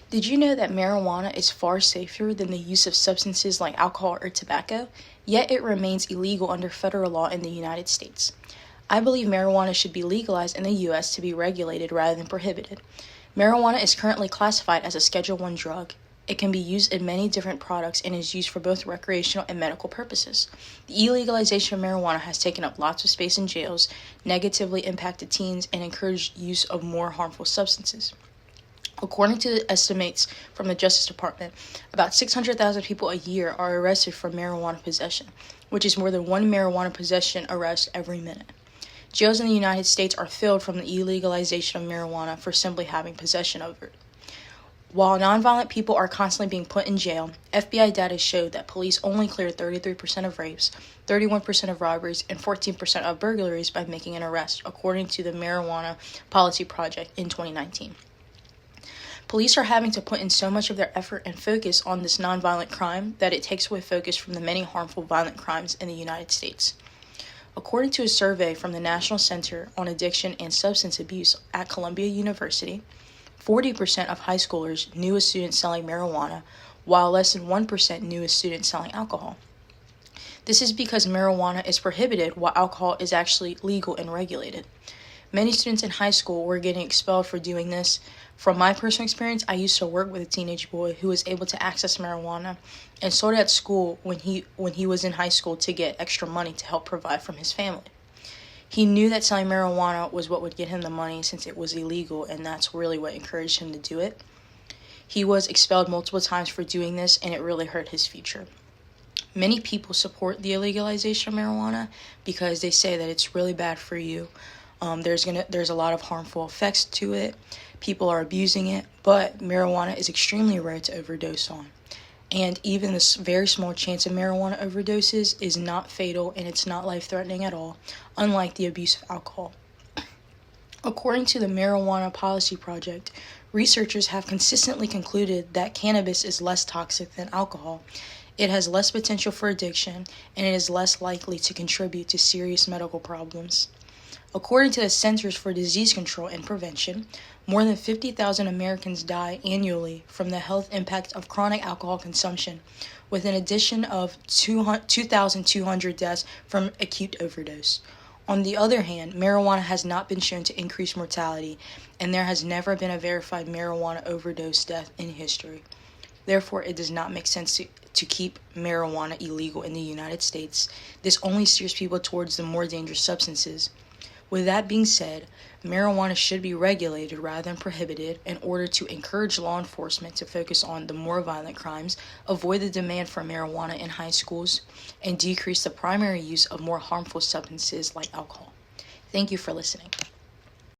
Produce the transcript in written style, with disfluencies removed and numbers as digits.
Did you know that marijuana is far safer than the use of substances like alcohol or tobacco? Yet it remains illegal under federal law in the United States. I believe marijuana should be legalized in the U.S. to be regulated rather than prohibited. Marijuana is currently classified as a Schedule I drug. It can be used in many different products and is used for both recreational and medical purposes. The illegalization of marijuana has taken up lots of space in jails, negatively impacted teens, and encouraged use of more harmful substances. According to the estimates from the Justice Department, about 600,000 people a year are arrested for marijuana possession, which is more than one marijuana possession arrest every minute. Jails in the United States are filled from the illegalization of marijuana for simply having possession of it. While nonviolent people are constantly being put in jail, FBI data showed that police only cleared 33% of rapes, 31% of robberies, and 14% of burglaries by making an arrest, according to the Marijuana Policy Project in 2019. Police are having to put in so much of their effort and focus on this nonviolent crime that it takes away focus from the many harmful violent crimes in the United States. According to a survey from the National Center on Addiction and Substance Abuse at Columbia University, 40% of high schoolers knew a student selling marijuana, while less than 1% knew a student selling alcohol. This is because marijuana is prohibited while alcohol is actually legal and regulated. Many students in high school were getting expelled for doing this. From my personal experience, I used to work with a teenage boy who was able to access marijuana and sold it at school when he was in high school to get extra money to help provide from his family. He knew that selling marijuana was what would get him the money since it was illegal, and that's really what encouraged him to do it. He was expelled multiple times for doing this, and it really hurt his future. Many people support the illegalization of marijuana because they say that it's really bad for you. There's a lot of harmful effects to it. People are abusing it, but marijuana is extremely rare to overdose on. And even this very small chance of marijuana overdoses is not fatal and it's not life-threatening at all, unlike the abuse of alcohol. According to the Marijuana Policy Project, researchers have consistently concluded that cannabis is less toxic than alcohol. It has less potential for addiction, and it is less likely to contribute to serious medical problems. According to the Centers for Disease Control and Prevention, more than 50,000 Americans die annually from the health impact of chronic alcohol consumption, with an addition of 2,200 deaths from acute overdose. On the other hand, marijuana has not been shown to increase mortality, and there has never been a verified marijuana overdose death in history. Therefore, it does not make sense to keep marijuana illegal in the United States. This only steers people towards the more dangerous substances. With that being said, marijuana should be regulated rather than prohibited in order to encourage law enforcement to focus on the more violent crimes, avoid the demand for marijuana in high schools, and decrease the primary use of more harmful substances like alcohol. Thank you for listening.